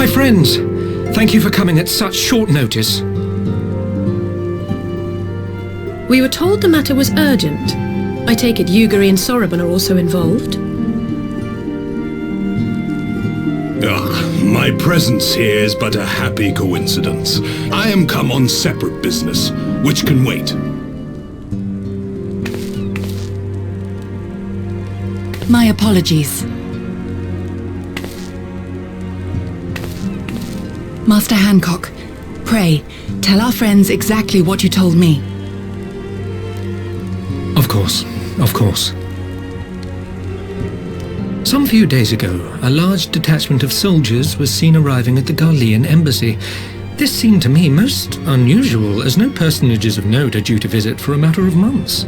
My friends, thank you for coming at such short notice. We were told the matter was urgent. I take it Yugiri and Soroban are also involved? My presence here is but a happy coincidence. I am come on separate business, which can wait. My apologies. Master Hancock, pray, tell our friends exactly what you told me. Of course, of course. Some few days ago, a large detachment of soldiers was seen arriving at the Garlean embassy. This seemed to me most unusual, as no personages of note are due to visit for a matter of months.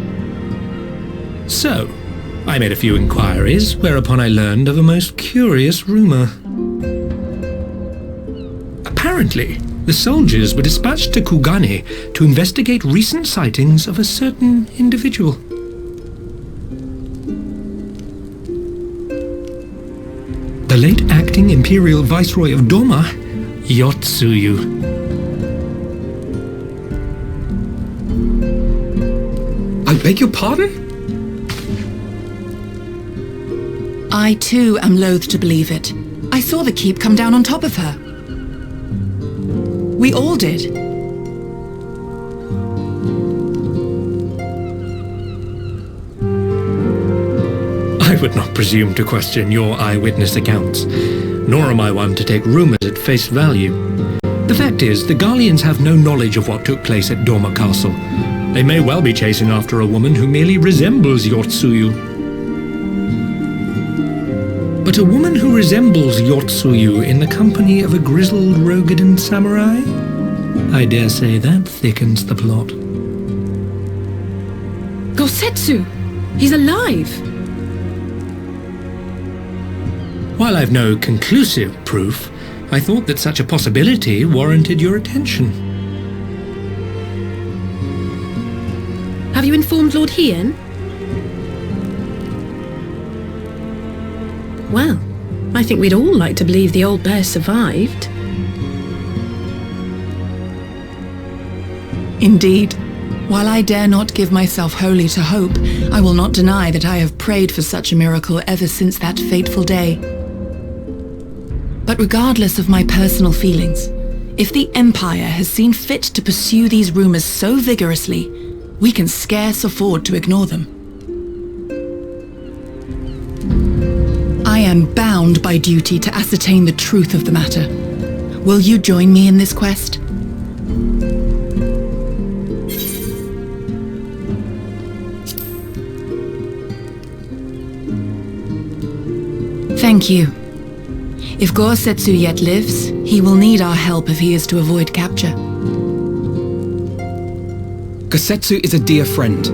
So, I made a few inquiries, whereupon I learned of a most curious rumor. Apparently, the soldiers were dispatched to Kugane to investigate recent sightings of a certain individual. The late acting Imperial Viceroy of Doma, Yotsuyu. I beg your pardon? I too am loath to believe it. I saw the keep come down on top of her. We all did. I would not presume to question your eyewitness accounts, nor am I one to take rumors at face value. The fact is, the Garleans have no knowledge of what took place at Doma Castle. They may well be chasing after a woman who merely resembles Yotsuyu. But a woman who resembles Yotsuyu in the company of a grizzled Rogadan samurai? I dare say that thickens the plot. Gosetsu! He's alive! While I've no conclusive proof, I thought that such a possibility warranted your attention. Have you informed Lord Hien? Well, I think we'd all like to believe the old bear survived. Indeed. While I dare not give myself wholly to hope, I will not deny that I have prayed for such a miracle ever since that fateful day. But regardless of my personal feelings, if the Empire has seen fit to pursue these rumors so vigorously, we can scarce afford to ignore them. I am bound by duty to ascertain the truth of the matter. Will you join me in this quest? Thank you. If Gosetsu yet lives, he will need our help if he is to avoid capture. Gosetsu is a dear friend,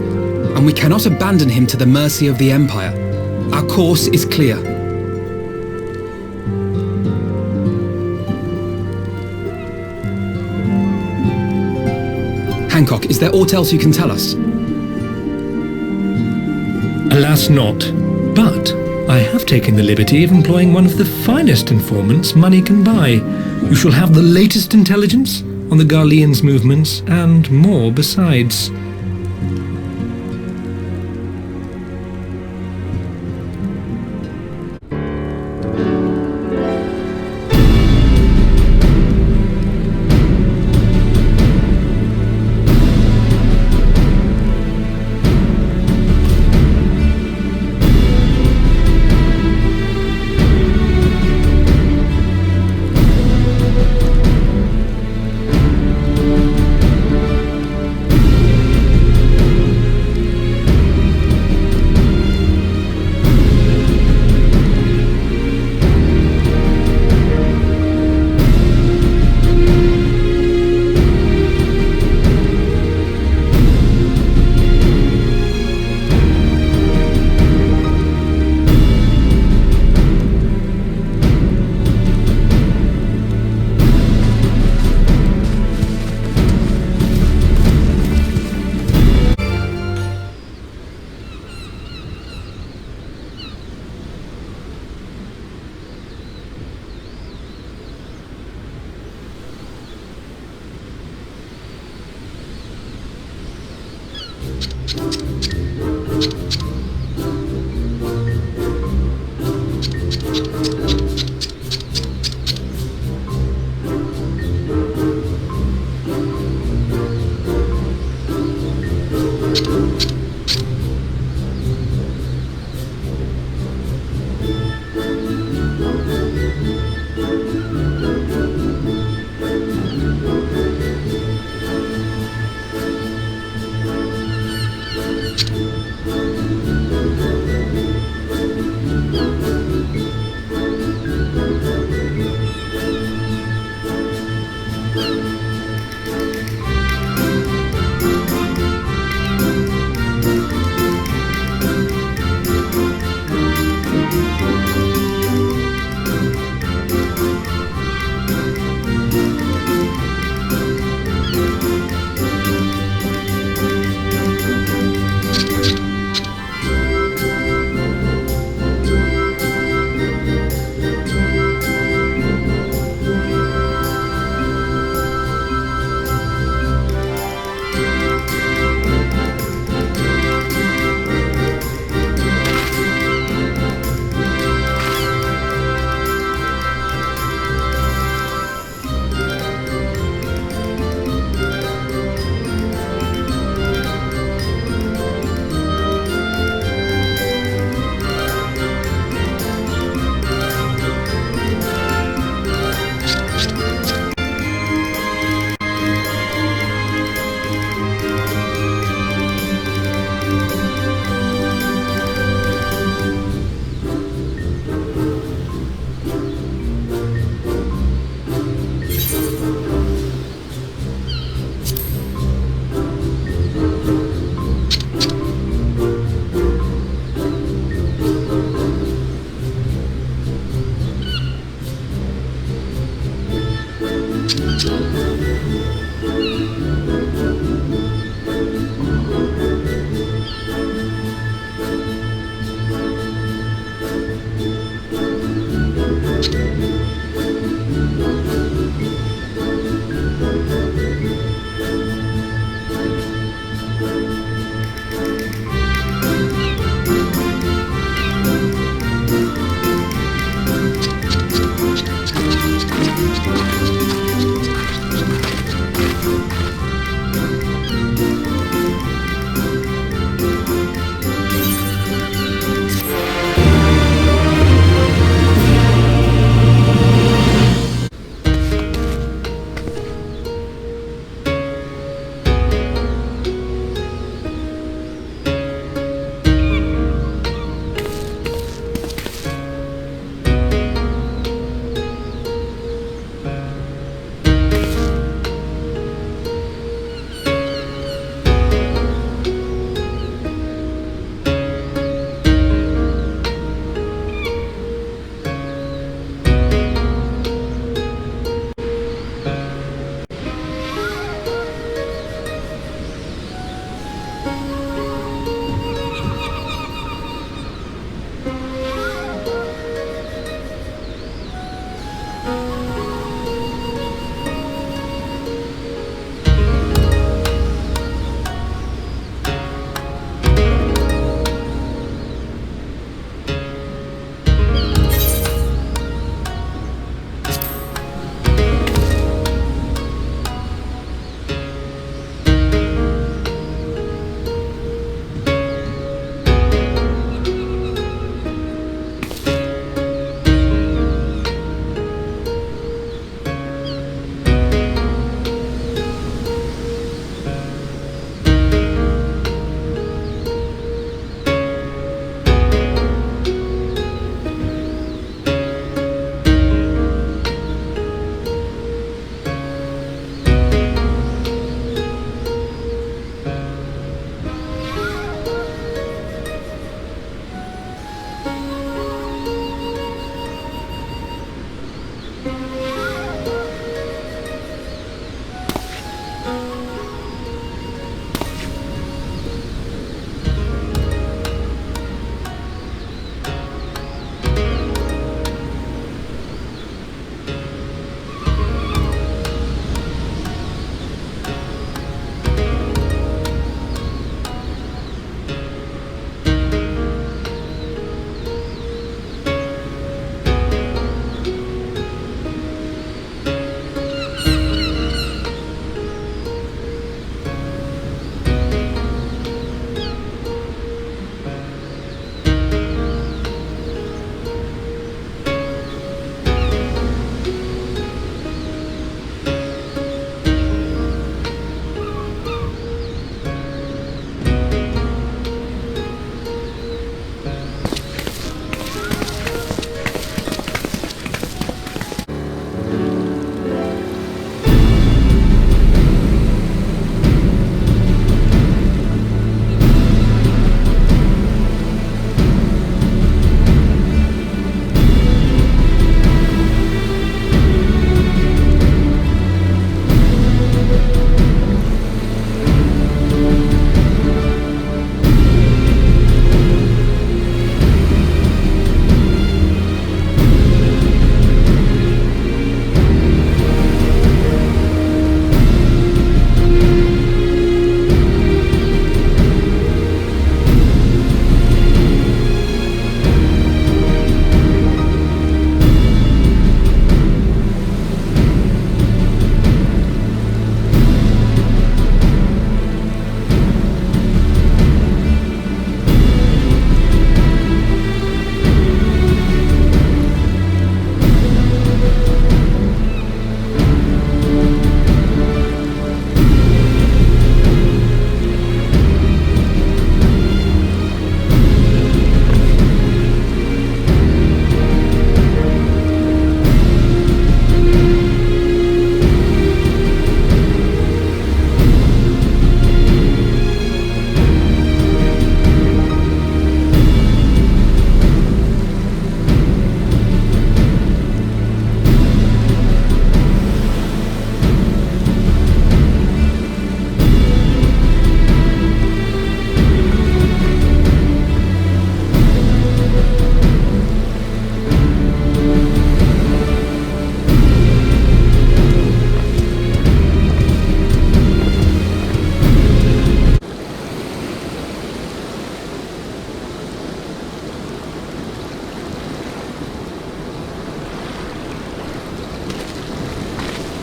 and we cannot abandon him to the mercy of the Empire. Our course is clear. Hancock, is there aught else you can tell us? Alas not, but I have taken the liberty of employing one of the finest informants money can buy. You shall have the latest intelligence on the Garleans' movements, and more besides.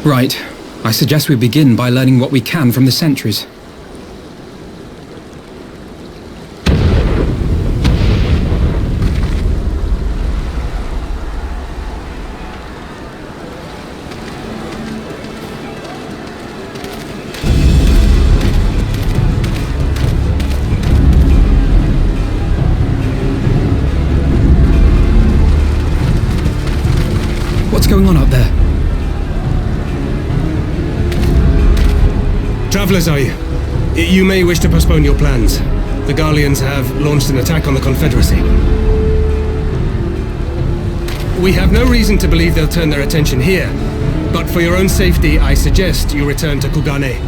Right. I suggest we begin by learning what we can from the sentries. What's going on up there? Travelers, are you? You may wish to postpone your plans. The Garleans have launched an attack on the Confederacy. We have no reason to believe they'll turn their attention here, but for your own safety, I suggest you return to Kugane.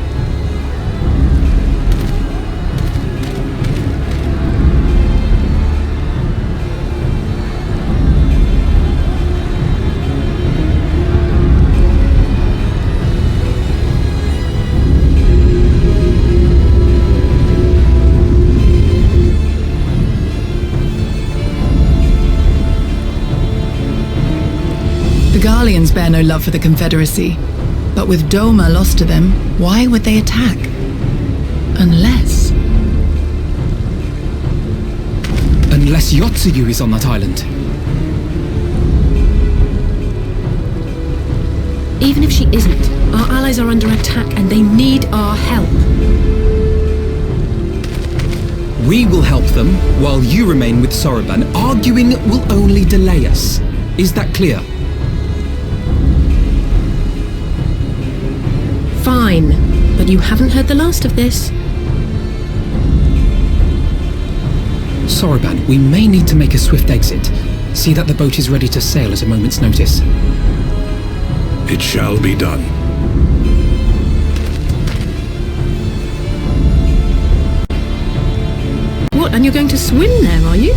The Garleans bear no love for the Confederacy, but with Doma lost to them, why would they attack? Unless Yotsuyu is on that island. Even if she isn't, our allies are under attack and they need our help. We will help them, while you remain with Soroban. Arguing will only delay us. Is that clear? Fine, but you haven't heard the last of this. Soroban, we may need to make a swift exit. See that the boat is ready to sail at a moment's notice. It shall be done. What, and you're going to swim there, are you?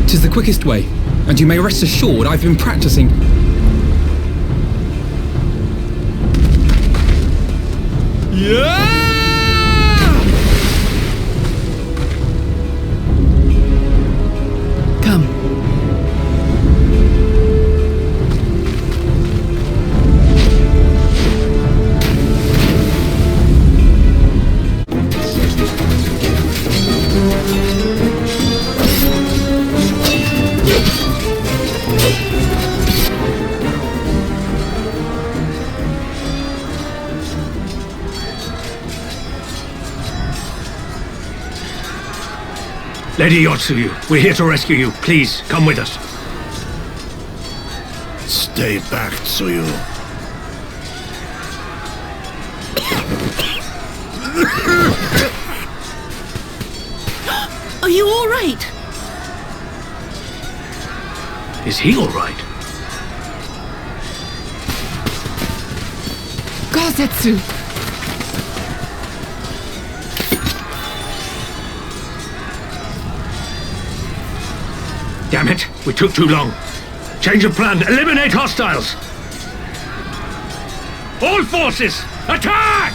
'Tis the quickest way, and you may rest assured I've been practicing. Yeah! come. Lady Yotsuyu, we're here to rescue you. Please, come with us. Stay back, Tsuyu. Are you all right? Is he all right? Gozetsu! Damn it, we took too long. Change of plan, eliminate hostiles! All forces, attack!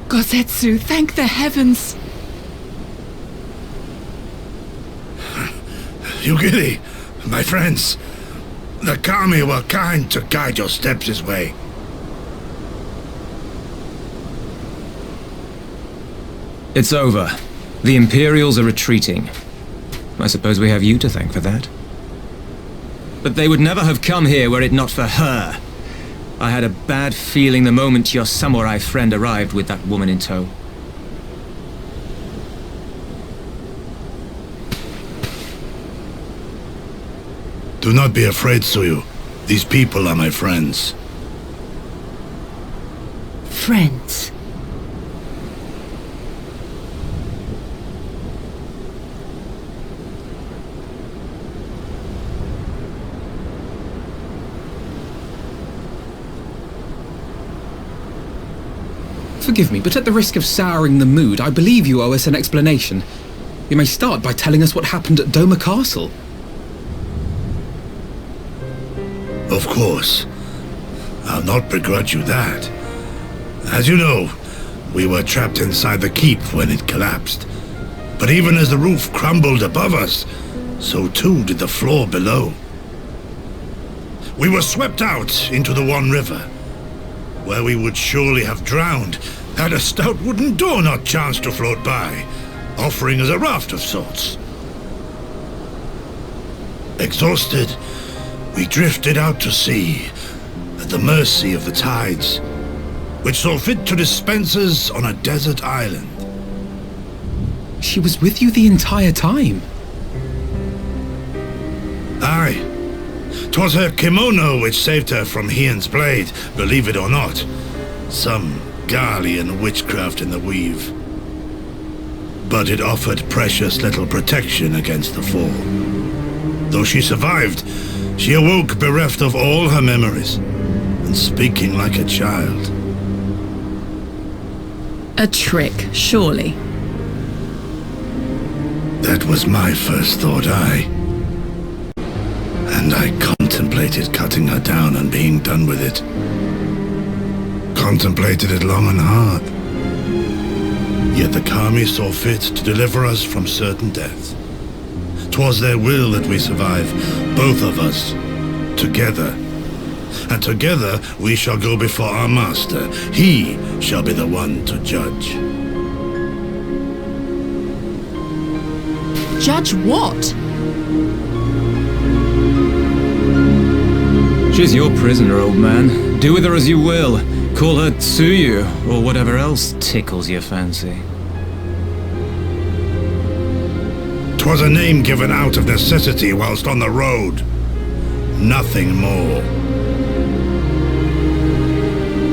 Gozetsu, thank the heavens! Yugiri, my friends, the Kami were kind to guide your steps this way. It's over. The Imperials are retreating. I suppose we have you to thank for that. But they would never have come here were it not for her. I had a bad feeling the moment your samurai friend arrived with that woman in tow. Do not be afraid, Tsuyu. These people are my friends. Friends. Forgive me, but at the risk of souring the mood, I believe you owe us an explanation. You may start by telling us what happened at Doma Castle. Of course. I'll not begrudge you that. As you know, we were trapped inside the keep when it collapsed. But even as the roof crumbled above us, so too did the floor below. We were swept out into the One River, where we would surely have drowned had a stout wooden door not chanced to float by, offering us a raft of sorts. Exhausted, we drifted out to sea, at the mercy of the tides, which saw fit to dispense us on a desert island. She was with you the entire time? Aye. 'Twas her kimono which saved her from Hien's blade, believe it or not. Some Garlean witchcraft in the weave. But it offered precious little protection against the fall. Though she survived, she awoke bereft of all her memories, and speaking like a child. A trick, surely. That was my first thought, aye. And I contemplated cutting her down and being done with it. Contemplated it long and hard. Yet the Kami saw fit to deliver us from certain death. 'Twas their will that we survive, both of us, together. And together we shall go before our master. He shall be the one to judge. Judge what? She's your prisoner, old man. Do with her as you will. Call her Tsuyu, or whatever else tickles your fancy. 'Twas a name given out of necessity whilst on the road. Nothing more.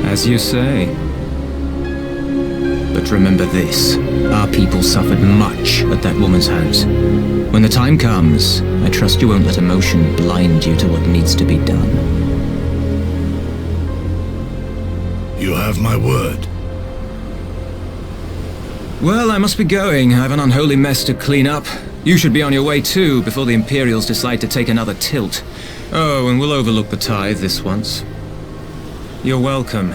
As you say. But remember this. Our people suffered much at that woman's hands. When the time comes, I trust you won't let emotion blind you to what needs to be done. You have my word. Well, I must be going. I have an unholy mess to clean up. You should be on your way too, before the Imperials decide to take another tilt. Oh, and we'll overlook the tithe this once. You're welcome.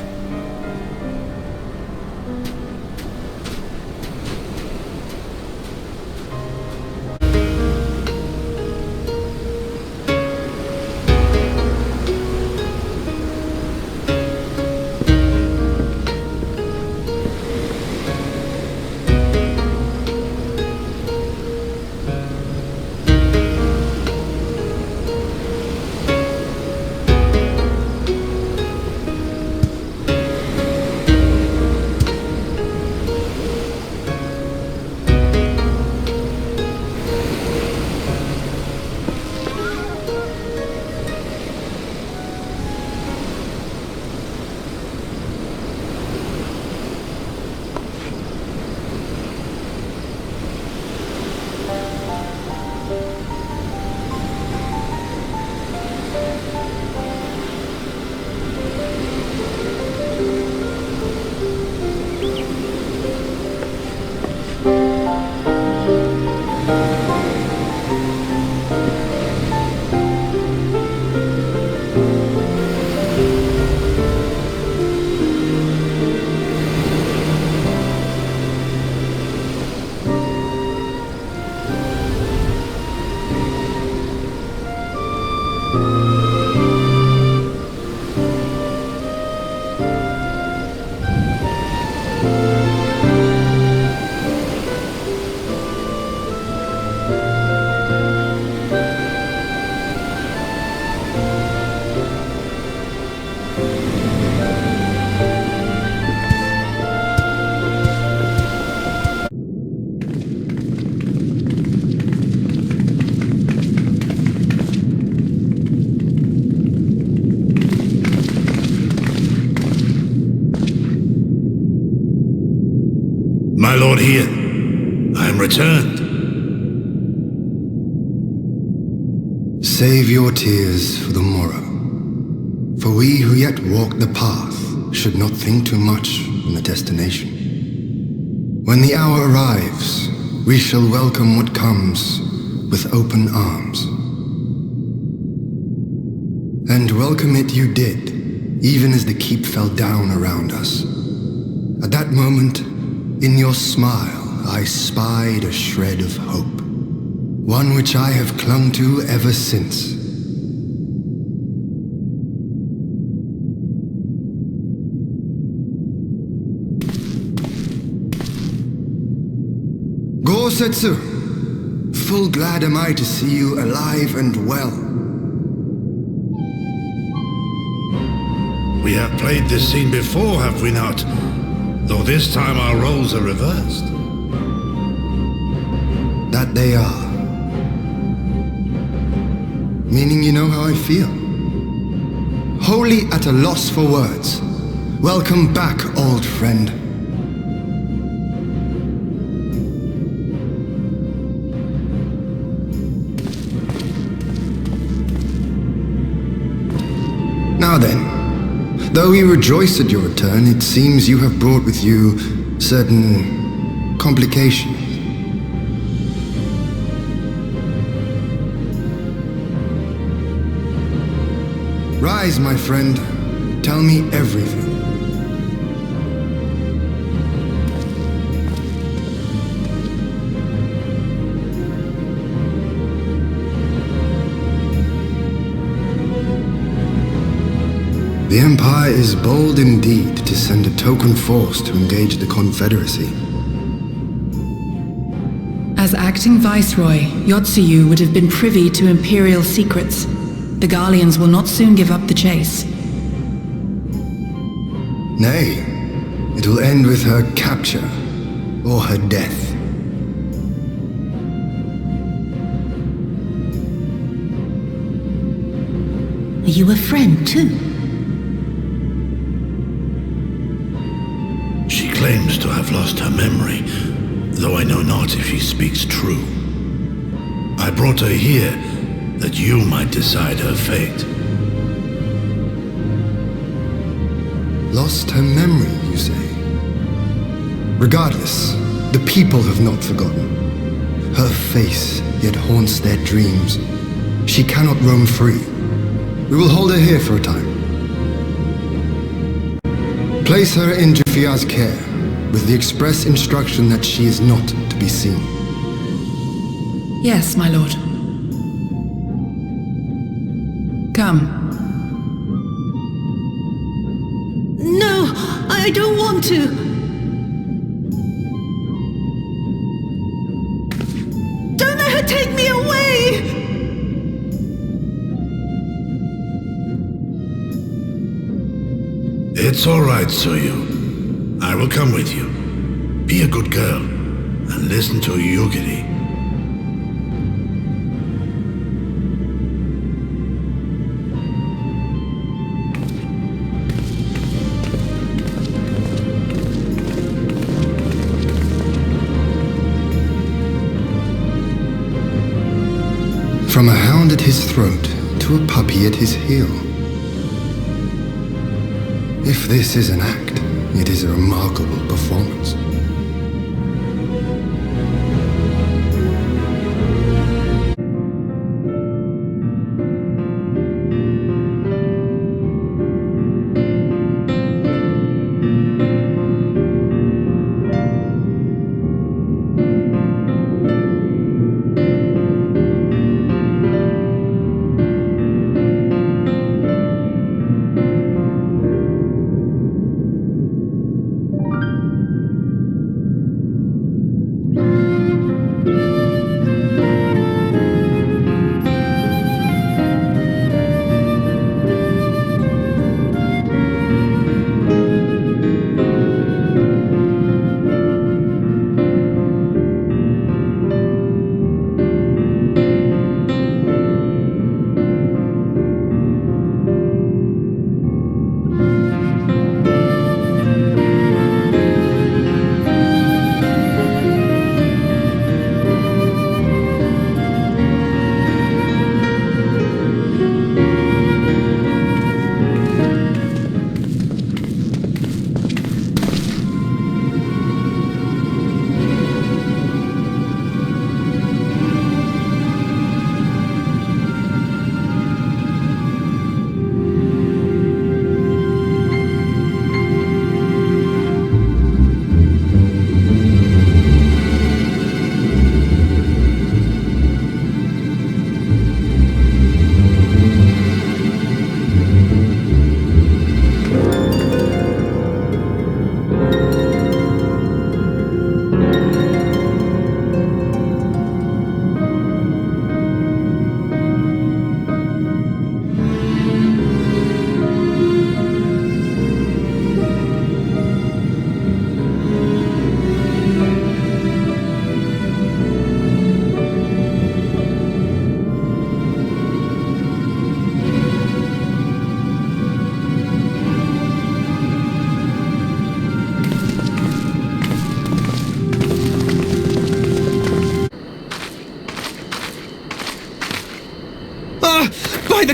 My lord Hien, I am returned. Save your tears for the morrow. For we who yet walk the path should not think too much on the destination. When the hour arrives, we shall welcome what comes with open arms. And welcome it you did, even as the keep fell down around us. At that moment, in your smile, I spied a shred of hope, one which I have clung to ever since. Gosetsu, full glad am I to see you alive and well. We have played this scene before, have we not? Though this time our roles are reversed. That they are. Meaning you know how I feel. Wholly at a loss for words. Welcome back, old friend. Now then, though we rejoice at your return, it seems you have brought with you certain complications. Rise, my friend. Tell me everything. The Empire is bold indeed to send a token force to engage the Confederacy. As acting Viceroy, Yotsuyu would have been privy to Imperial secrets. The Garleans will not soon give up the chase. Nay, it will end with her capture or her death. Are you a friend too? She claims to have lost her memory, though I know not if she speaks true. I brought her here that you might decide her fate. Lost her memory, you say? Regardless, the people have not forgotten. Her face yet haunts their dreams. She cannot roam free. We will hold her here for a time. Place her in Jufia's care, with the express instruction that she is not to be seen. Yes, my lord. Come. No, I don't want to. Don't let her take me away! It's all right, Tsuyu. I will come with you. Be a good girl and listen to Yugiri. From a hound at his throat to a puppy at his heel. If this is an act, it is a remarkable performance.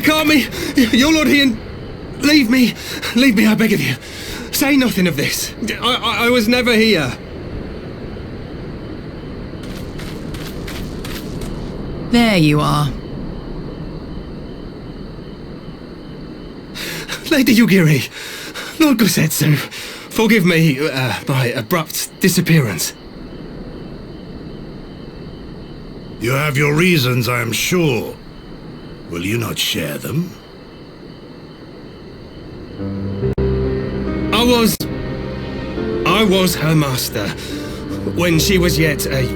Kami! Your Lord Ian, leave me, I beg of you. Say nothing of this. I was never here. There you are. Lady Yugiri, Lord Gosetsu, forgive me my abrupt disappearance. You have your reasons, I am sure. Will you not share them? I was her master when she was yet a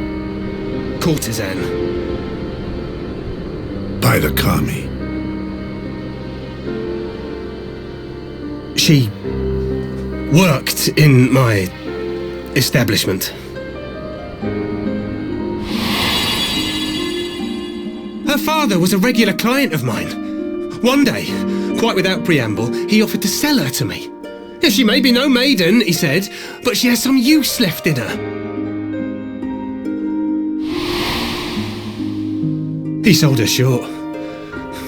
courtesan. By the Kami. She worked in my establishment. Her father was a regular client of mine. One day, quite without preamble, he offered to sell her to me. Yeah, she may be no maiden, he said, but she has some use left in her. He sold her short.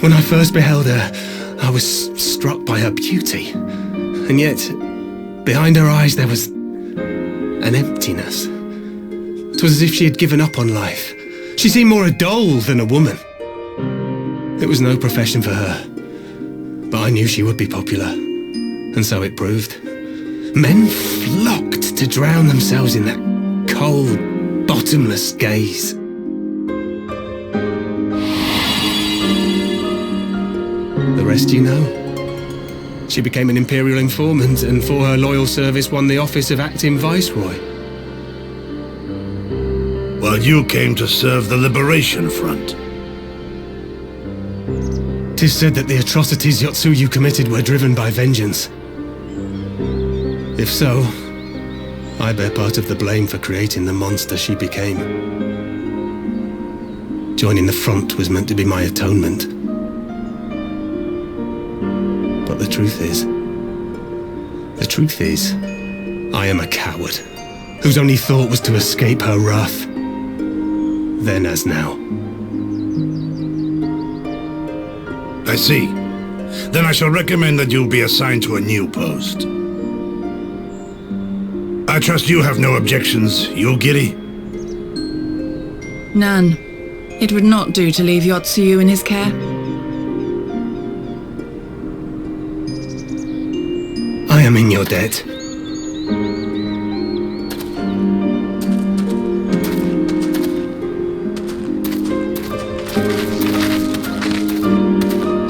When I first beheld her, I was struck by her beauty. And yet, behind her eyes there was an emptiness. 'Twas as if she had given up on life. She seemed more a doll than a woman. It was no profession for her, but I knew she would be popular, and so it proved. Men flocked to drown themselves in that cold, bottomless gaze. The rest you know. She became an imperial informant, and for her loyal service won the office of acting viceroy. While you came to serve the Liberation Front. 'Tis said that the atrocities Yotsuyu committed were driven by vengeance. If so, I bear part of the blame for creating the monster she became. Joining the front was meant to be my atonement. But the truth is, I am a coward, whose only thought was to escape her wrath, then as now. I see. Then I shall recommend that you'll be assigned to a new post. I trust you have no objections, Yugiri? None. It would not do to leave Yotsuyu in his care. I am in your debt.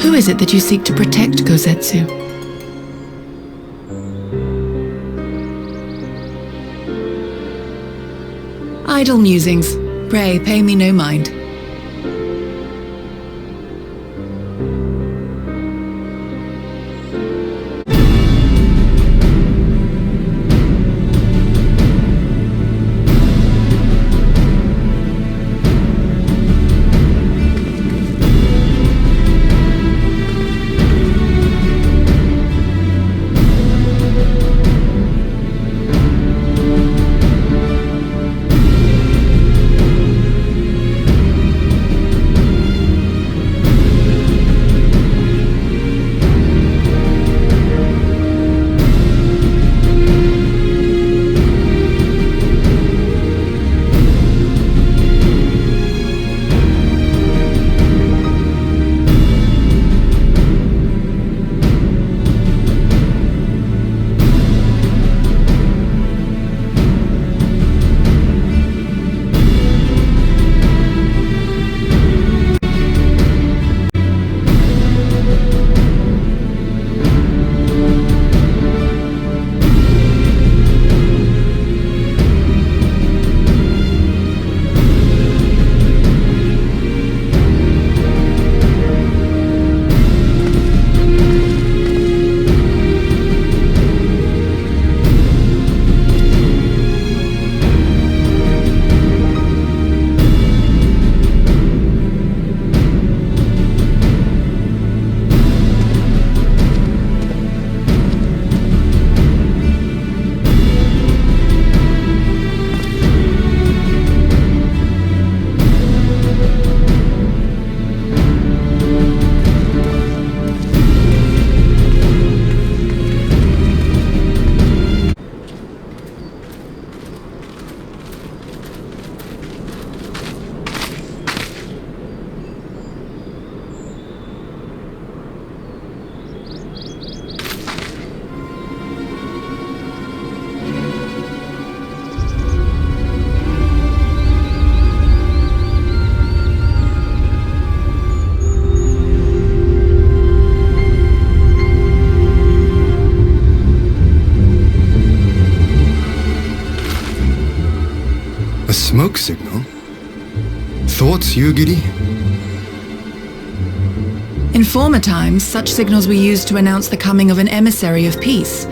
Who is it that you seek to protect, Gosetsu? Idle musings. Pray, pay me no mind. smoke signal? Thoughts, Yugiri? In former times, such signals were used to announce the coming of an emissary of peace.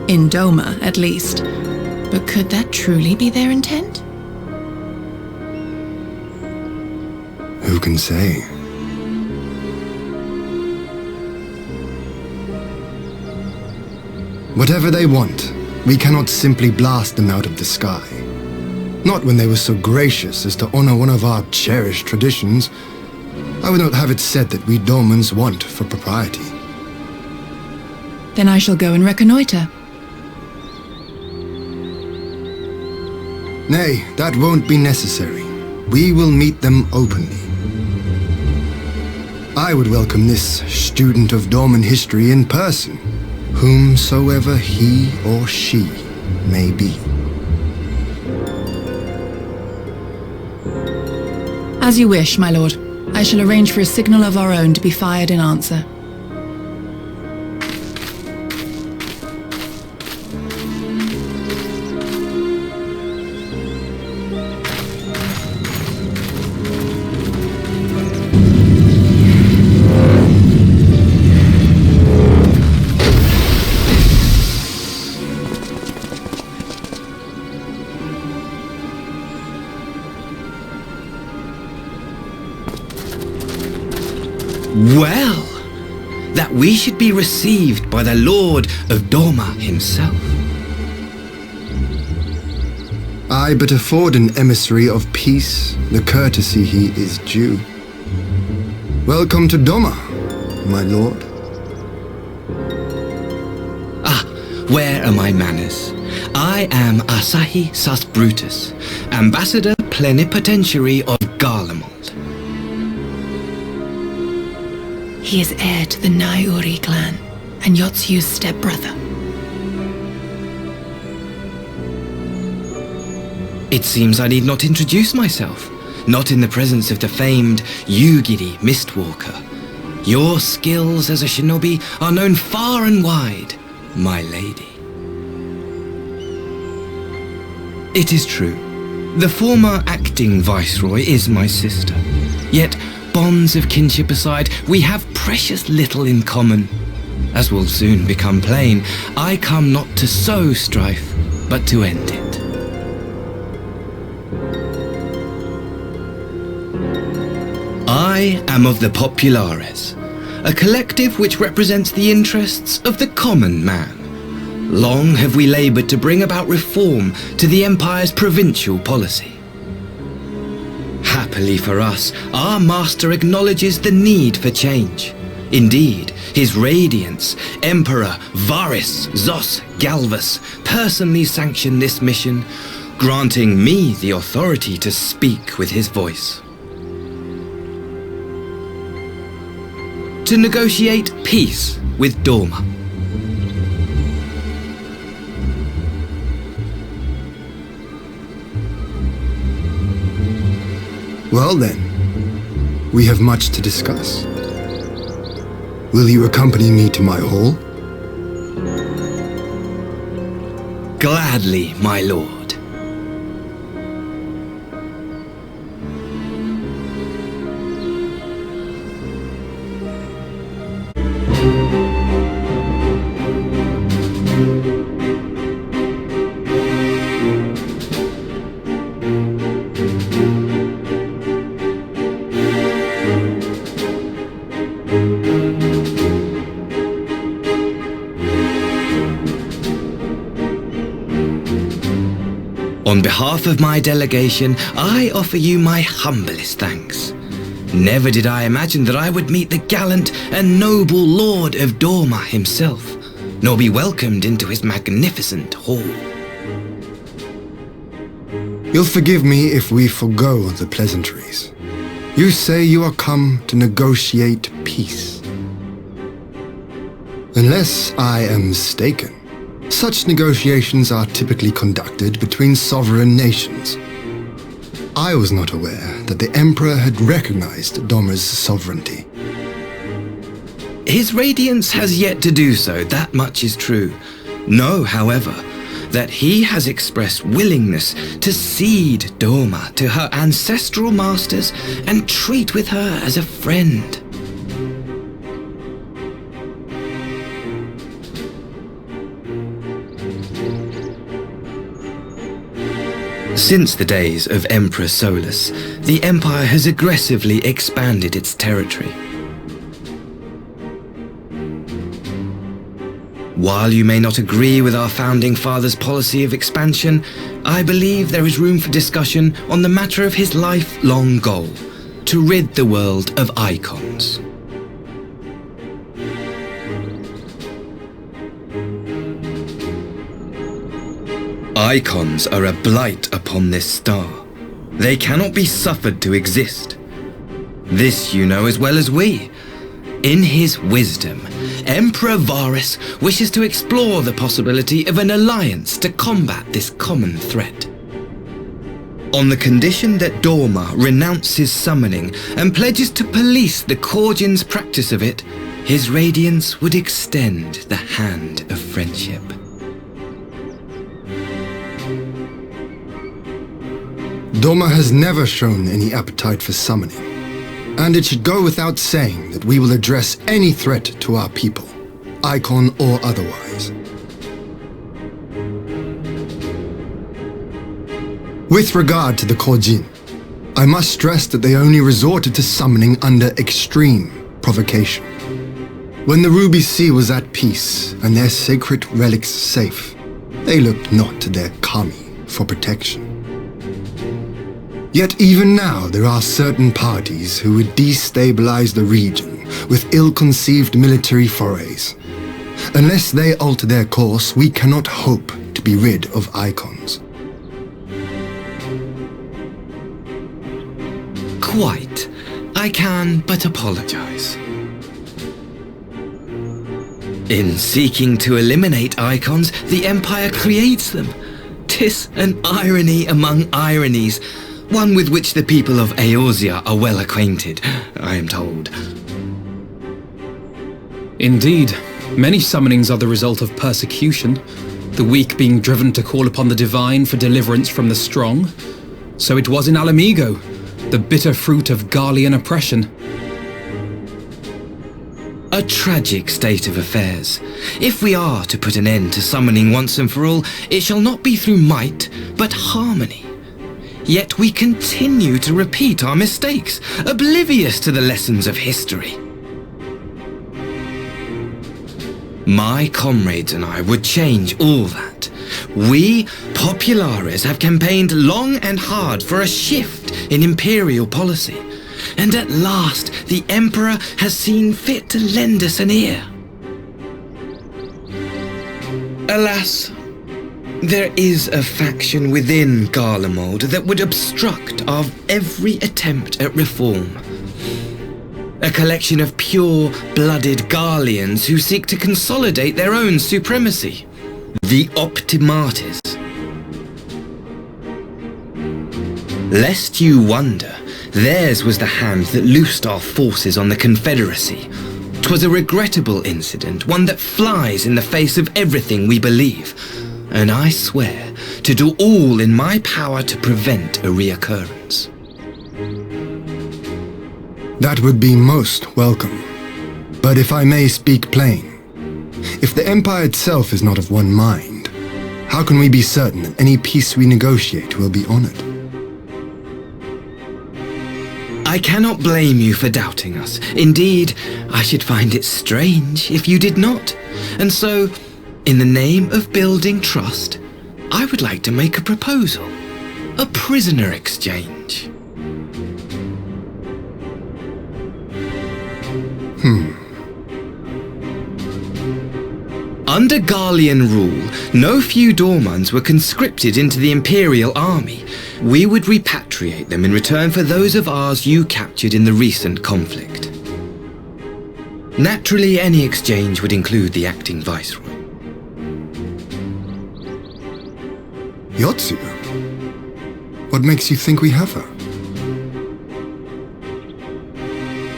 In Doma, at least. But could that truly be their intent? Who can say? Whatever they want, we cannot simply blast them out of the sky. Not when they were so gracious as to honor one of our cherished traditions. I would not have it said that we Domans want for propriety. Then I shall go and reconnoiter. Nay, that won't be necessary. We will meet them openly. I would welcome this student of Dorman history in person, whomsoever he or she may be. As you wish, my lord. I shall arrange for a signal of our own to be fired in answer. Well, that we should be received by the Lord of Doma himself. I but afford an emissary of peace the courtesy he is due. Welcome to Doma, my lord. Where are my manners? I am Asahi Sus Brutus, Ambassador Plenipotentiary of Garlemald. He is heir to the Naiuri clan, and Yotsu's stepbrother. It seems I need not introduce myself, not in the presence of the famed Yugiri Mistwalker. Your skills as a shinobi are known far and wide, my lady. It is true, the former acting viceroy is my sister, yet bonds of kinship aside, we have precious little in common. As will soon become plain, I come not to sow strife, but to end it. I am of the Populares, a collective which represents the interests of the common man. Long have we labored to bring about reform to the Empire's provincial policy. Happily for us, our master acknowledges the need for change. Indeed, His Radiance, Emperor Varys Zos Galvus, personally sanctioned this mission, granting me the authority to speak with his voice. To negotiate peace with Doma. Well then, we have much to discuss. Will you accompany me to my hall? Gladly, my lord. On behalf of my delegation, I offer you my humblest thanks. Never did I imagine that I would meet the gallant and noble Lord of Doma himself, nor be welcomed into his magnificent hall. You'll forgive me if we forgo the pleasantries. You say you are come to negotiate peace. Unless I am mistaken, such negotiations are typically conducted between sovereign nations. I was not aware that the Emperor had recognized Doma's sovereignty. His Radiance has yet to do so, that much is true. Know, however, that he has expressed willingness to cede Dorma to her ancestral masters and treat with her as a friend. Since the days of Emperor Solus, the Empire has aggressively expanded its territory. While you may not agree with our founding father's policy of expansion, I believe there is room for discussion on the matter of his lifelong goal, to rid the world of icons. Icons are a blight upon this star. They cannot be suffered to exist. This you know as well as we. In his wisdom, Emperor Varus wishes to explore the possibility of an alliance to combat this common threat. On the condition that Dorma renounces summoning and pledges to police the Korgin's practice of it, his radiance would extend the hand of friendship. Dorma has never shown any appetite for summoning, and it should go without saying that we will address any threat to our people, icon or otherwise. With regard to the Korgin, I must stress that they only resorted to summoning under extreme provocation. When the Ruby Sea was at peace and their sacred relics safe, they looked not to their kami for protection. Yet even now there are certain parties who would destabilize the region with ill-conceived military forays. Unless they alter their course, we cannot hope to be rid of icons. Quite. I can but apologize. In seeking to eliminate icons, the Empire creates them. 'Tis an irony among ironies, one with which the people of Eorzea are well acquainted, I am told. Indeed, many summonings are the result of persecution, the weak being driven to call upon the divine for deliverance from the strong. So it was in Alamigo, the bitter fruit of Garlean oppression. A tragic state of affairs. If we are to put an end to summoning once and for all, it shall not be through might, but harmony. Yet we continue to repeat our mistakes, oblivious to the lessons of history. My comrades and I would change all that. We, Populares, have campaigned long and hard for a shift in imperial policy, and at last the Emperor has seen fit to lend us an ear. Alas, there is a faction within Garlemald that would obstruct our every attempt at reform. A collection of pure-blooded Garleans who seek to consolidate their own supremacy. The Optimates. Lest you wonder, theirs was the hand that loosed our forces on the Confederacy. 'Twas a regrettable incident, one that flies in the face of everything we believe. And I swear to do all in my power to prevent a reoccurrence. That would be most welcome. But if I may speak plain, if the Empire itself is not of one mind, how can we be certain that any peace we negotiate will be honored? I cannot blame you for doubting us. Indeed, I should find it strange if you did not. And so, in the name of building trust, I would like to make a proposal. A prisoner exchange. Under Garlean rule, no few Dormans were conscripted into the Imperial Army. We would repatriate them in return for those of ours you captured in the recent conflict. Naturally, any exchange would include the acting Viceroy. Yotsuya? What makes you think we have her?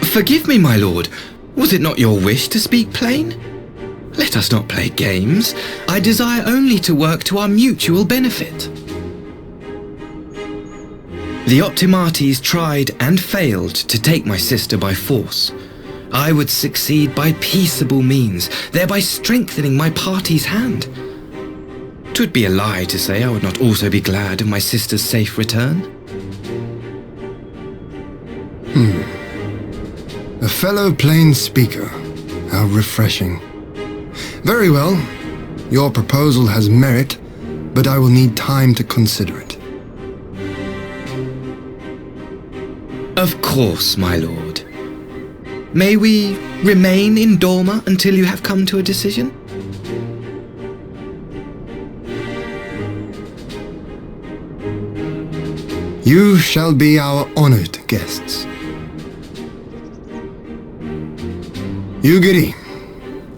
Forgive me, my lord. Was it not your wish to speak plain? Let us not play games. I desire only to work to our mutual benefit. The Optimates tried and failed to take my sister by force. I would succeed by peaceable means, thereby strengthening my party's hand. 'Twould be a lie to say I would not also be glad of my sister's safe return. A fellow plain speaker. How refreshing. Very well. Your proposal has merit, but I will need time to consider it. Of course, my lord. May we remain in Dorma until you have come to a decision? You shall be our honored guests. Yugiri,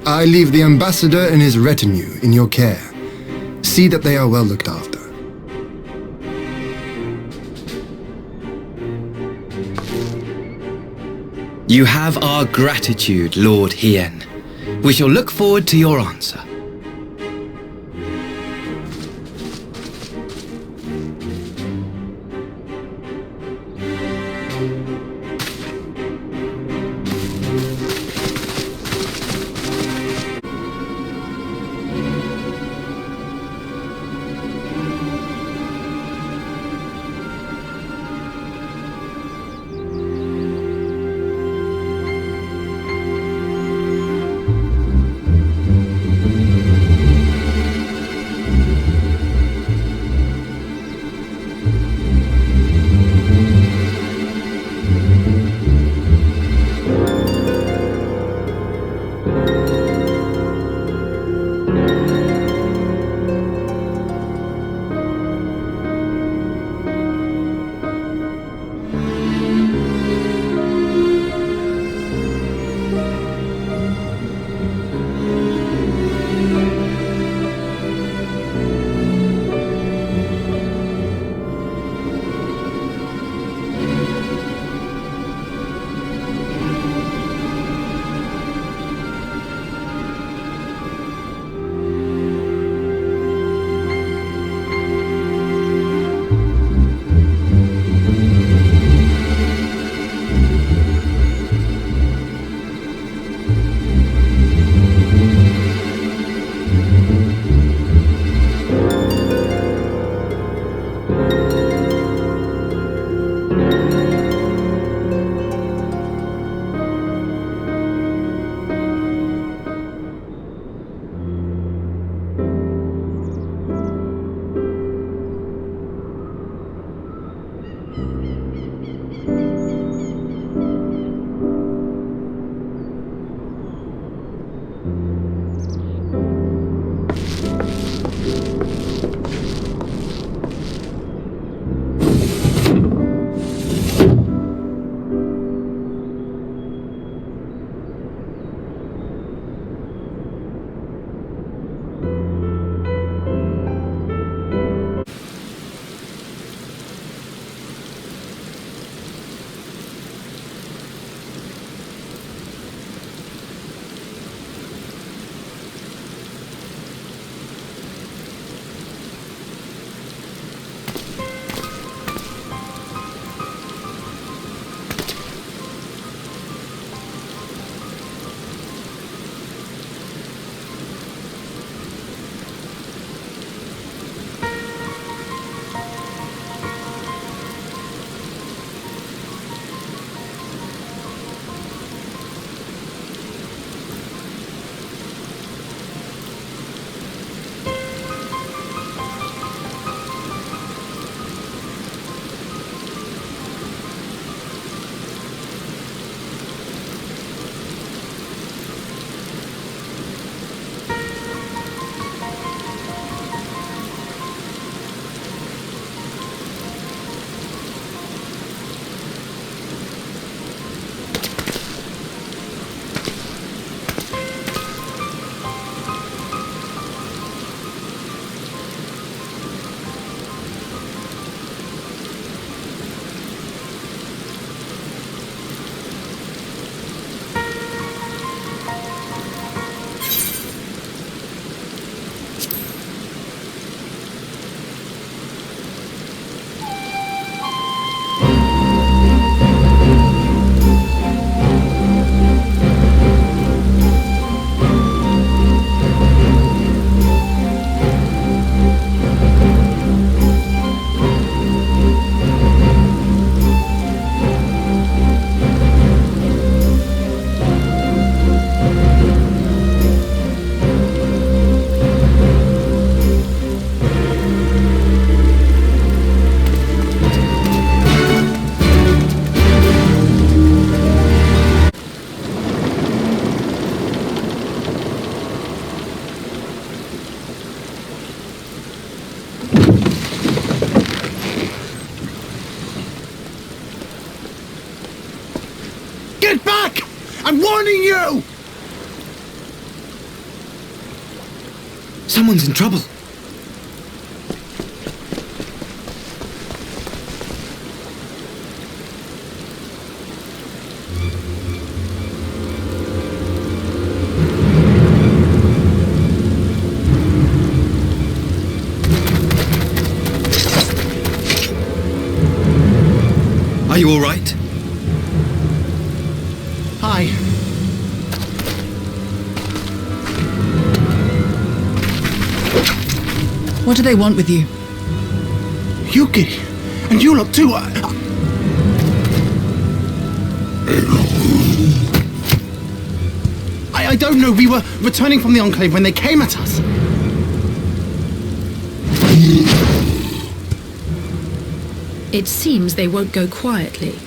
I leave the ambassador and his retinue in your care. See that they are well looked after. You have our gratitude, Lord Hien. We shall look forward to your answer. Get back! I'm warning you! Someone's in trouble. Are you all right? Hi. What do they want with you? Yuki, and you lot too. I don't know. We were returning from the Enclave when they came at us. It seems they won't go quietly.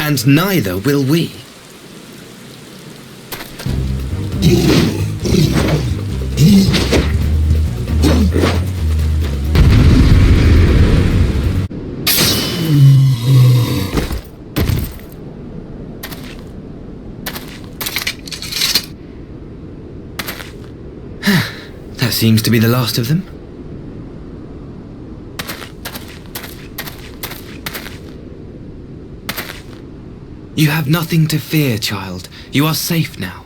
And neither will we. That seems to be the last of them. You have nothing to fear, child. You are safe now.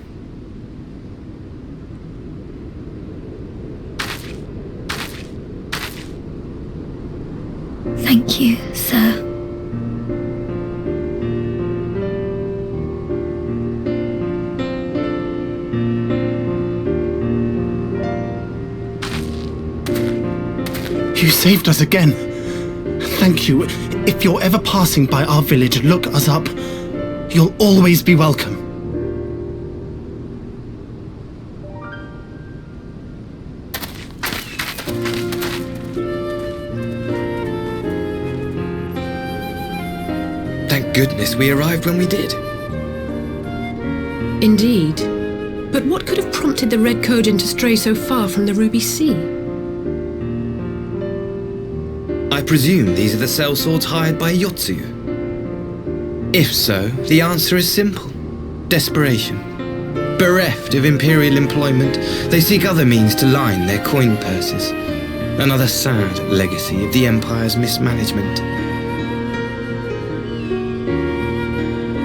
Thank you, sir. You saved us again. Thank you. If you're ever passing by our village, look us up. You'll always be welcome. Thank goodness we arrived when we did. Indeed. But what could have prompted the Red Kojin to stray so far from the Ruby Sea? I presume these are the sellswords hired by Yotsuyu. If so, the answer is simple. Desperation. Bereft of imperial employment, they seek other means to line their coin purses. Another sad legacy of the Empire's mismanagement.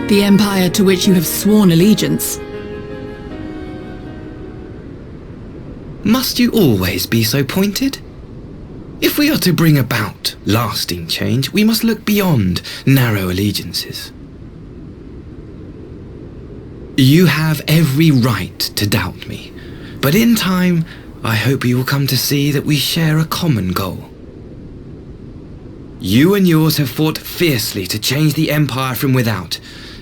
The Empire to which you have sworn allegiance. Must you always be so pointed? If we are to bring about lasting change, we must look beyond narrow allegiances. You have every right to doubt me, but in time, I hope you will come to see that we share a common goal. You and yours have fought fiercely to change the Empire from without,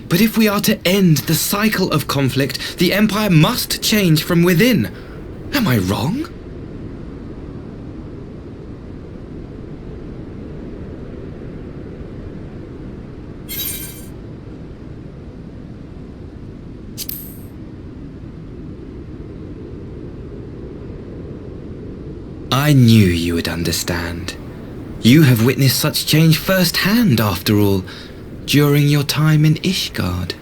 but if we are to end the cycle of conflict, the Empire must change from within. Am I wrong? I knew you would understand. You have witnessed such change firsthand, after all, during your time in Ishgard.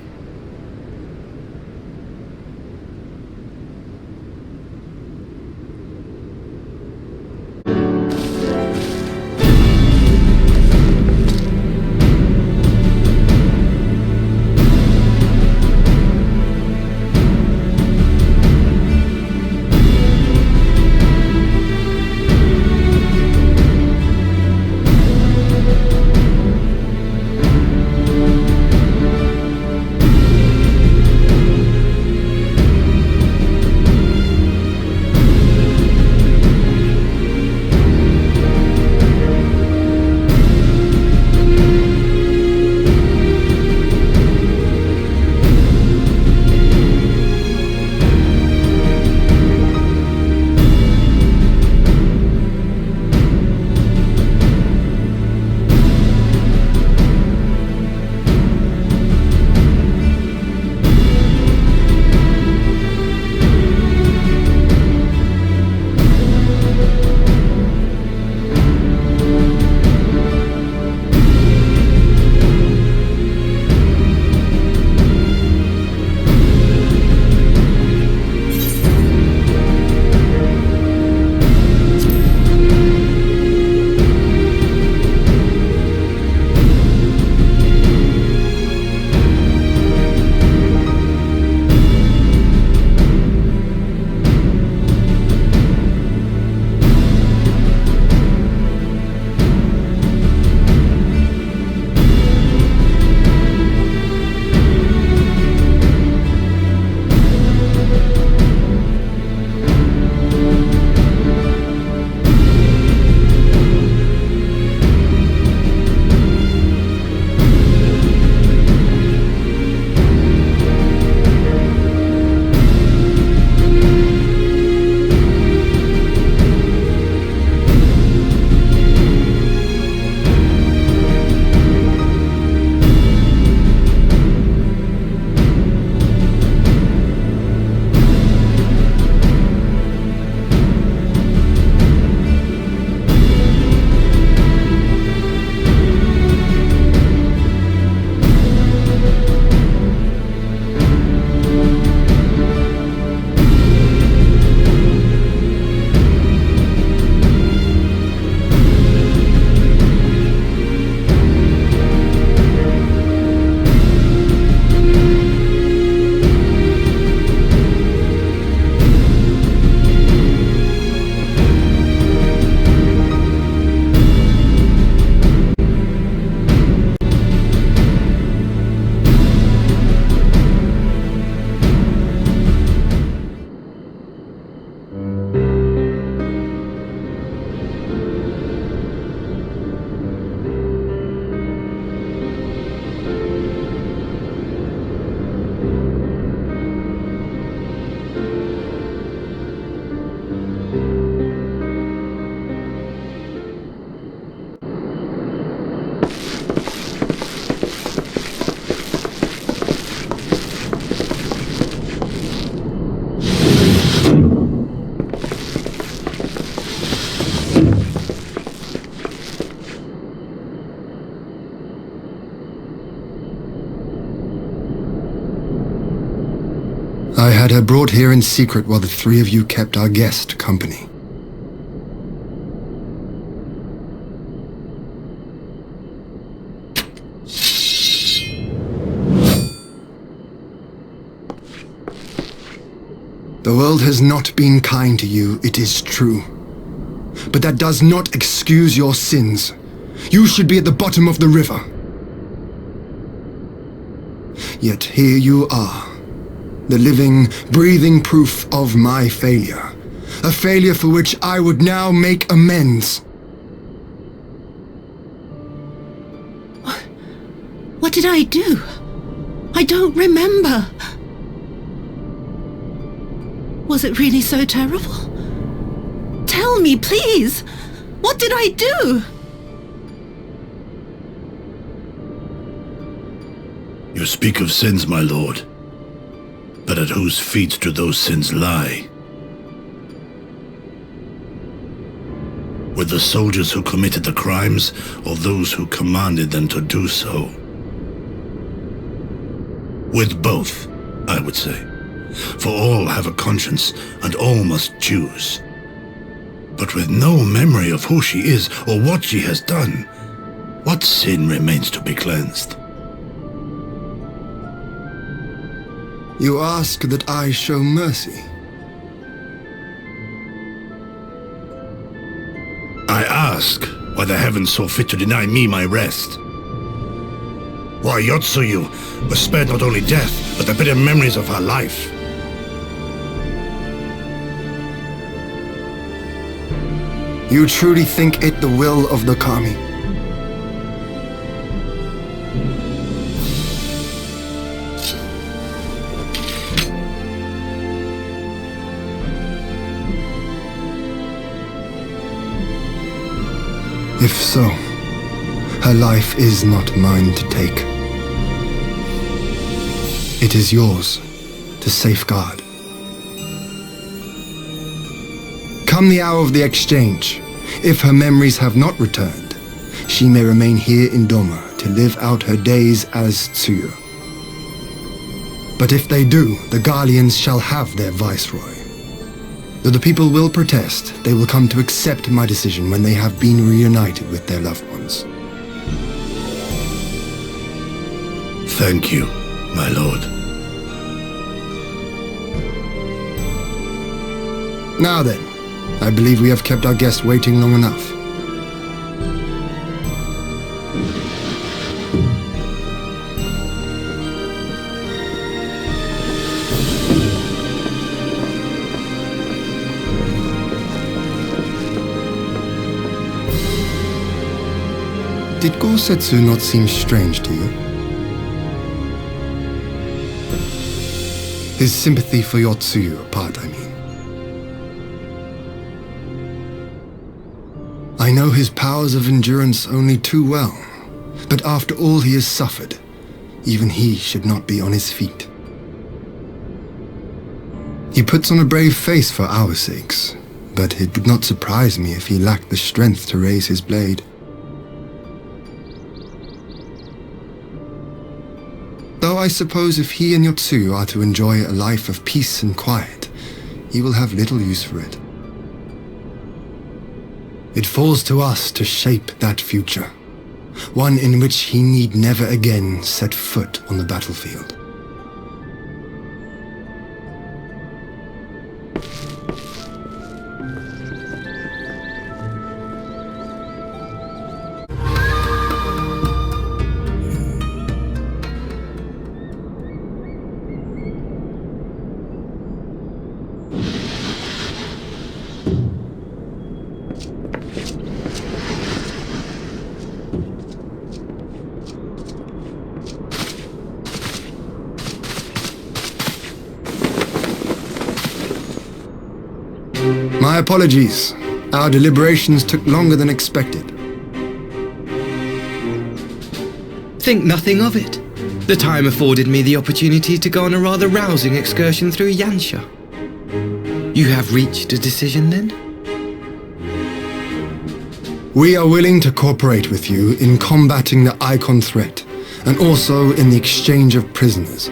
I had her brought here in secret while the three of you kept our guest company. The world has not been kind to you, it is true. But that does not excuse your sins. You should be at the bottom of the river. Yet here you are, the living, breathing proof of my failure. A failure for which I would now make amends. What did I do? I don't remember. Was it really so terrible? Tell me, please! What did I do? You speak of sins, my lord. But at whose feet do those sins lie? With the soldiers who committed the crimes, or those who commanded them to do so? With both, I would say. For all have a conscience, and all must choose. But with no memory of who she is, or what she has done, what sin remains to be cleansed? You ask that I show mercy. I ask why the heavens saw fit to deny me my rest. Why Yotsuyu was spared not only death, but the bitter memories of her life. You truly think it the will of the Kami? If so, her life is not mine to take. It is yours to safeguard. Come the hour of the exchange, if her memories have not returned, she may remain here in Doma to live out her days as Tsuyu. But if they do, the Guardians shall have their viceroy. Though the people will protest, they will come to accept my decision when they have been reunited with their loved ones. Thank you, my lord. Now then, I believe we have kept our guest waiting long enough. Did Gosetsu not seem strange to you? His sympathy for Yotsuyu apart, I mean. I know his powers of endurance only too well, but after all he has suffered, even he should not be on his feet. He puts on a brave face for our sakes, but it would not surprise me if he lacked the strength to raise his blade. Though I suppose if he and Yotsuyu are to enjoy a life of peace and quiet, he will have little use for it. It falls to us to shape that future, one in which he need never again set foot on the battlefield. My apologies. Our deliberations took longer than expected. Think nothing of it. The time afforded me the opportunity to go on a rather rousing excursion through Yansha. You have reached a decision then? We are willing to cooperate with you in combating the Icon threat, and also in the exchange of prisoners.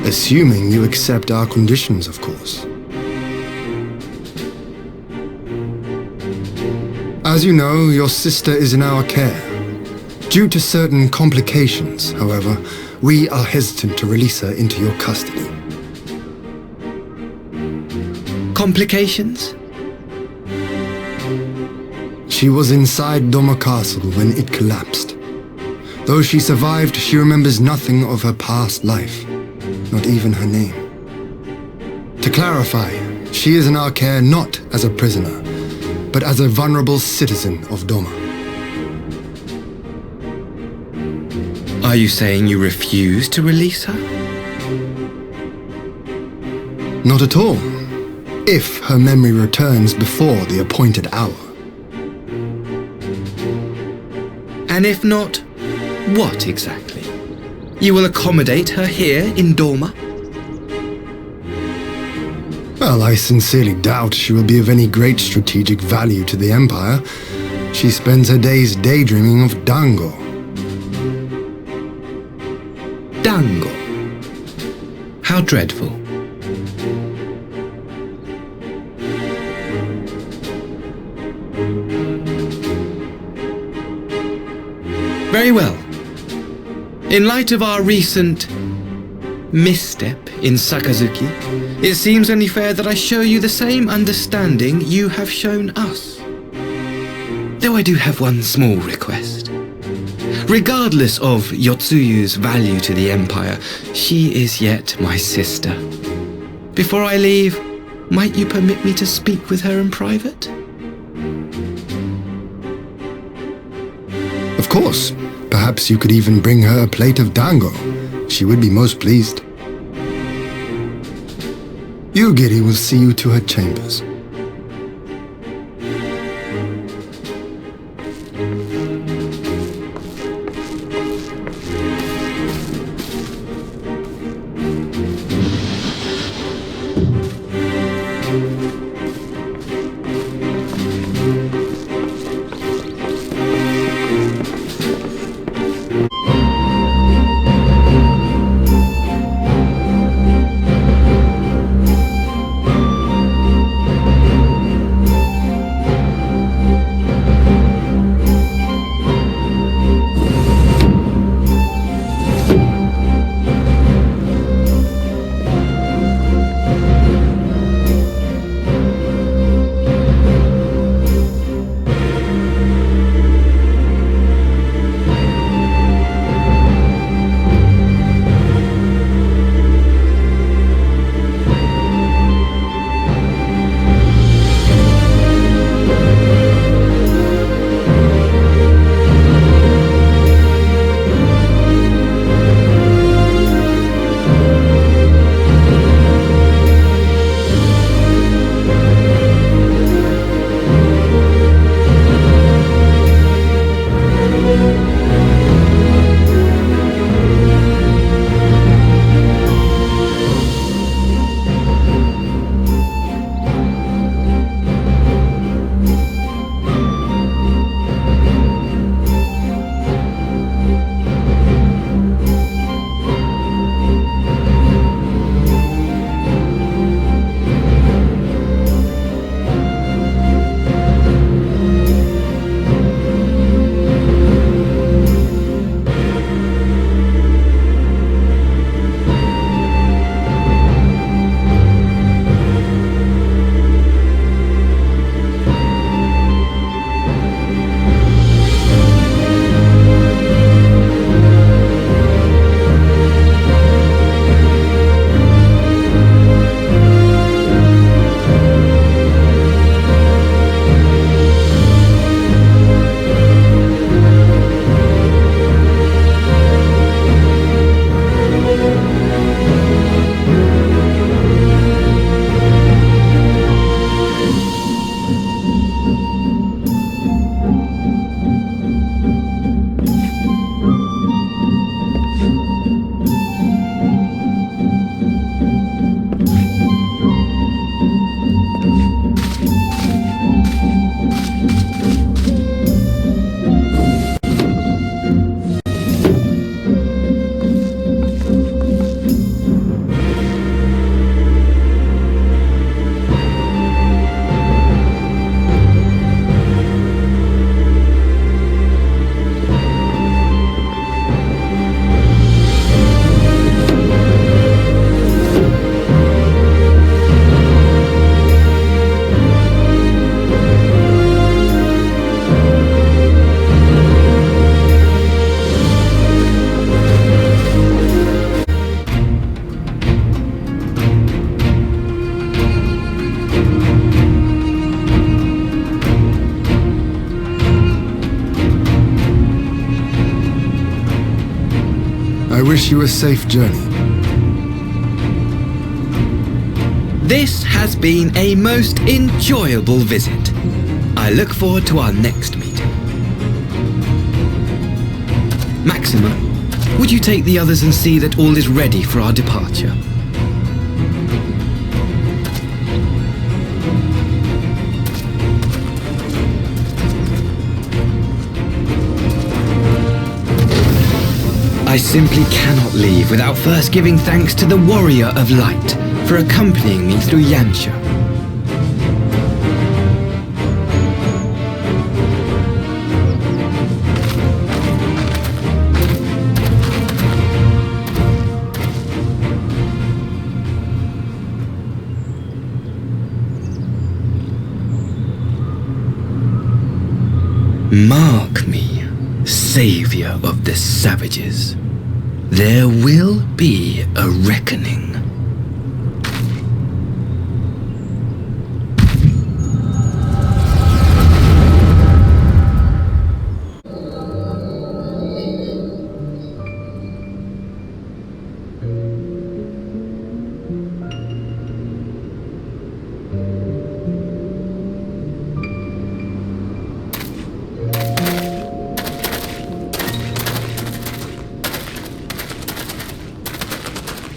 Assuming you accept our conditions, of course. As you know, your sister is in our care. Due to certain complications, however, we are hesitant to release her into your custody. Complications? She was inside Doma Castle when it collapsed. Though she survived, she remembers nothing of her past life, not even her name. To clarify, she is in our care not as a prisoner, but as a vulnerable citizen of Doma. Are you saying you refuse to release her? Not at all, if her memory returns before the appointed hour. And if not, what exactly? You will accommodate her here in Doma? Well, I sincerely doubt she will be of any great strategic value to the Empire. She spends her days daydreaming of Dango. Dango? How dreadful. Very well. In light of our recent misstep in Sakazuki, it seems only fair that I show you the same understanding you have shown us. Though I do have one small request. Regardless of Yotsuyu's value to the Empire, she is yet my sister. Before I leave, might you permit me to speak with her in private? Of course. Perhaps you could even bring her a plate of dango. She would be most pleased. Yugiri will see you to her chambers. wish you a safe journey. This has been a most enjoyable visit. I look forward to our next meeting. Maxima, would you take the others and see that all is ready for our departure? I simply cannot leave without first giving thanks to the Warrior of Light for accompanying me through Yansha. Mark me, savior of the savages. There will be a reckoning.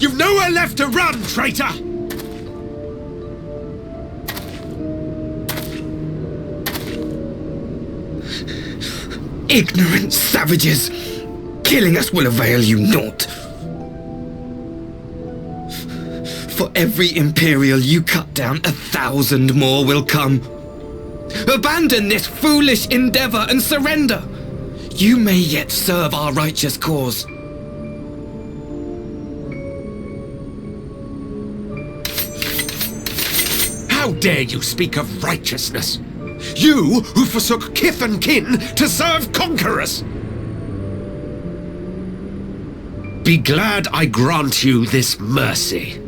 You've nowhere left to run, traitor! Ignorant savages! Killing us will avail you naught. For every Imperial you cut down, 1,000 more will come. Abandon this foolish endeavor and surrender. You may yet serve our righteous cause. How dare you speak of righteousness? You who forsook kith and kin to serve conquerors! Be glad I grant you this mercy.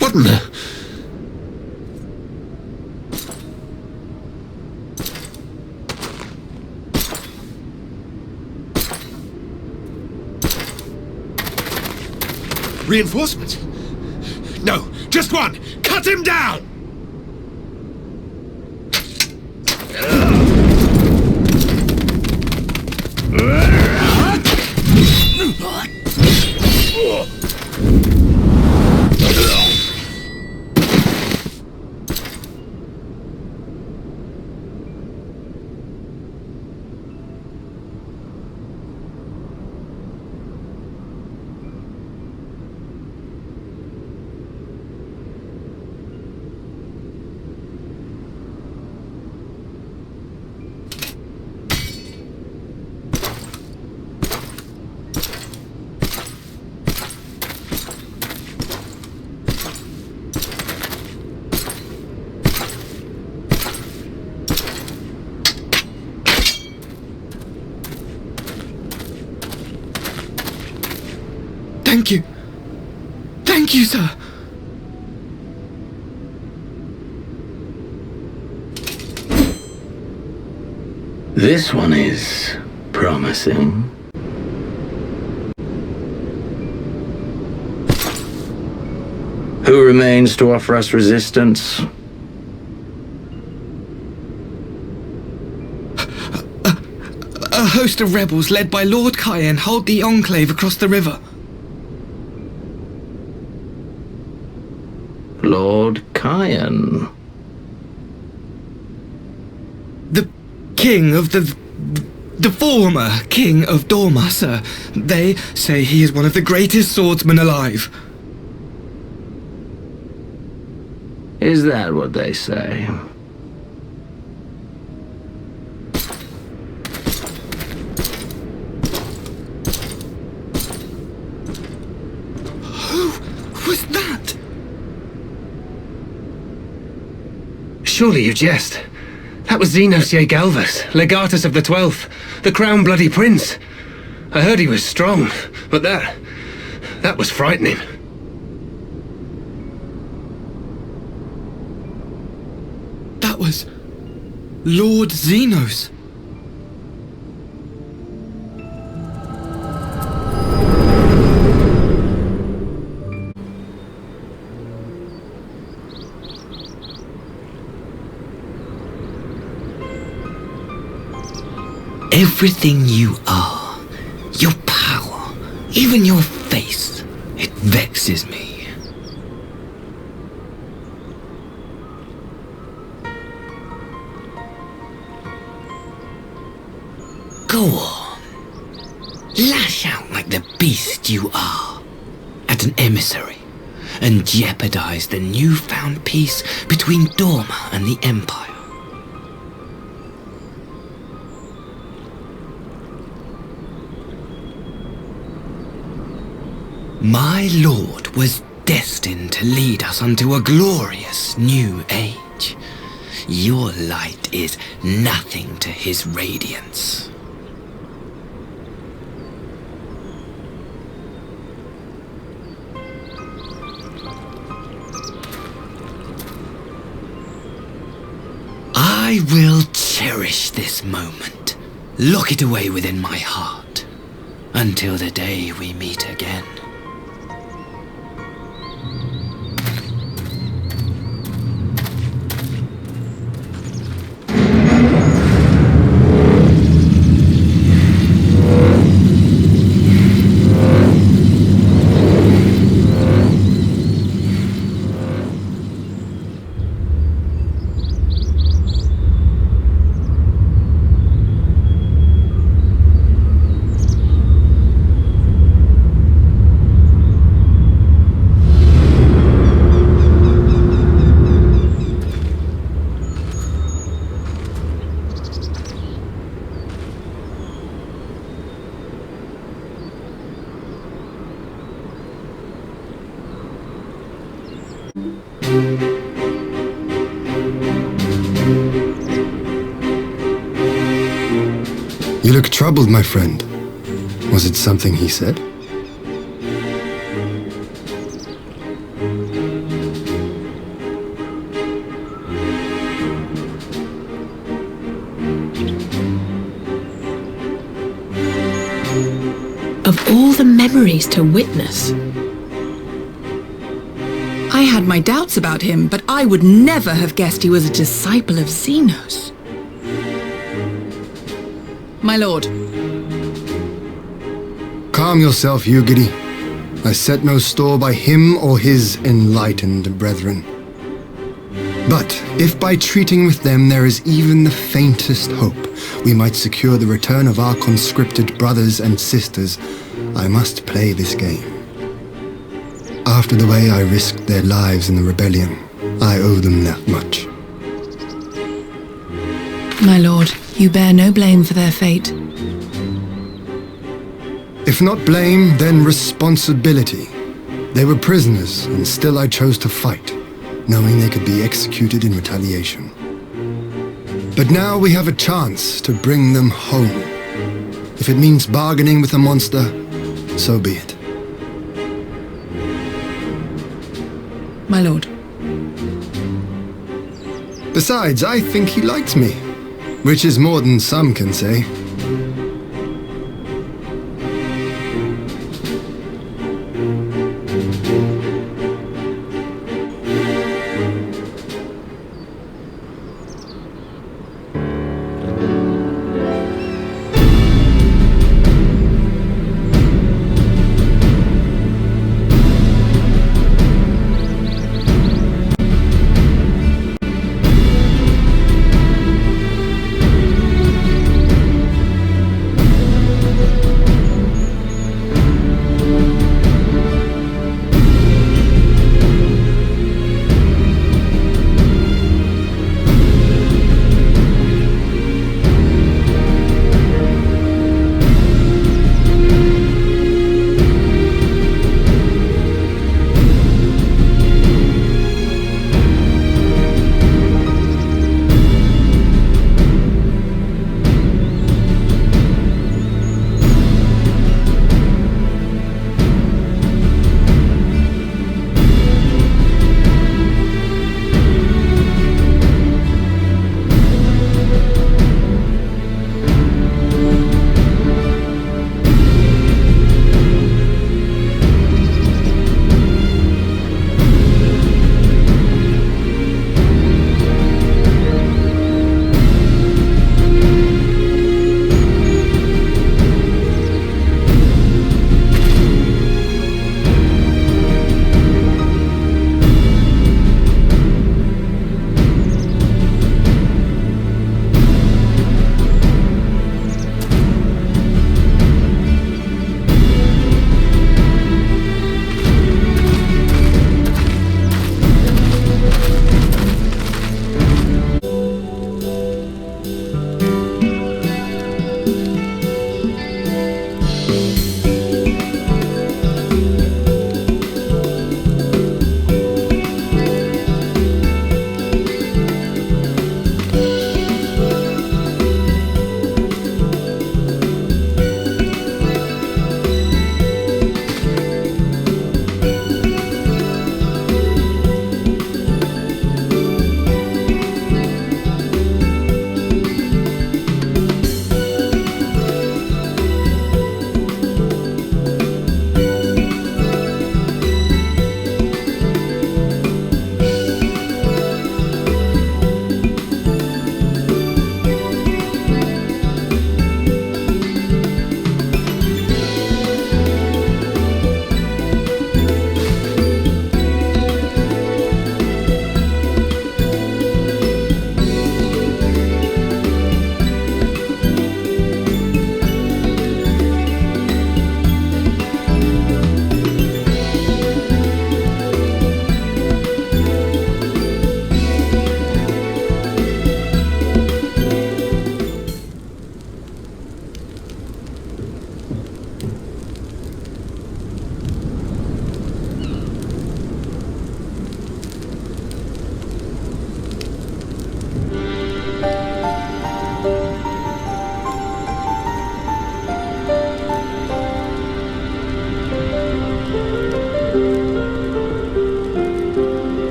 What in the... Reinforcements? No, just one! Cut him down! Thank you. Thank you, sir. This one is promising. Who remains to offer us resistance? A host of rebels led by Lord Cayenne hold the Enclave across the river. Lord Cayenne? The king of the former king of Dorma, sir. They say he is one of the greatest swordsmen alive. Is that what they say? Who was that? Surely you jest. That was Xenos Galvus, Legatus of the 12th, the Crown Bloody Prince. I heard he was strong, But that was frightening. That was Lord Xenos. Everything you are, your power, even your face, it vexes me. Go on. Lash out like the beast you are at an emissary and jeopardize the newfound peace between Dorma and the Empire. My lord was destined to lead us unto a glorious new age. Your light is nothing to his radiance. I will cherish this moment, lock it away within my heart, until the day we meet again. You look troubled, my friend. Was it something he said? Of all the memories to witness, I had my doubts about him, but I would never have guessed he was a disciple of Xenos. My lord. Calm yourself, Yugiri. I set no store by him or his enlightened brethren. But if by treating with them there is even the faintest hope we might secure the return of our conscripted brothers and sisters, I must play this game. After the way I risked their lives in the rebellion, I owe them that much. My lord, you bear no blame for their fate. If not blame, then responsibility. They were prisoners, and still I chose to fight, knowing they could be executed in retaliation. But now we have a chance to bring them home. If it means bargaining with a monster, so be it. My lord. Besides, I think he likes me, which is more than some can say.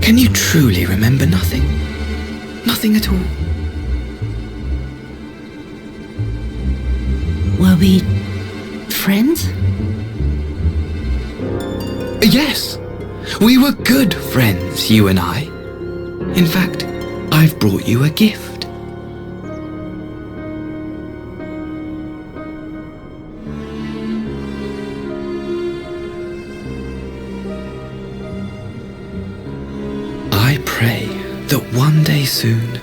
Can you truly remember nothing? Nothing at all? Were we friends? Yes. We were good friends, you and I. In fact, I've brought you a gift. I pray that one day soon,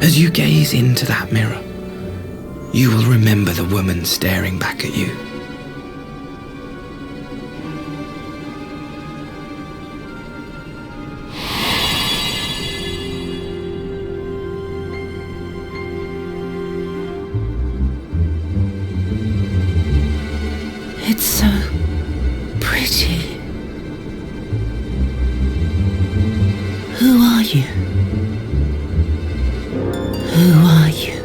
as you gaze into that mirror, you will remember the woman staring back at you. It's so pretty. Who are you? Who are you?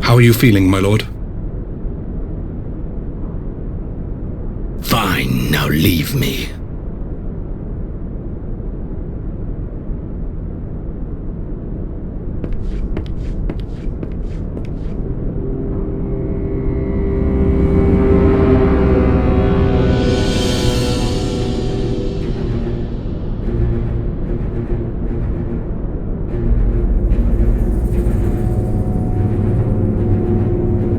How are you feeling, my lord? Fine, now leave me.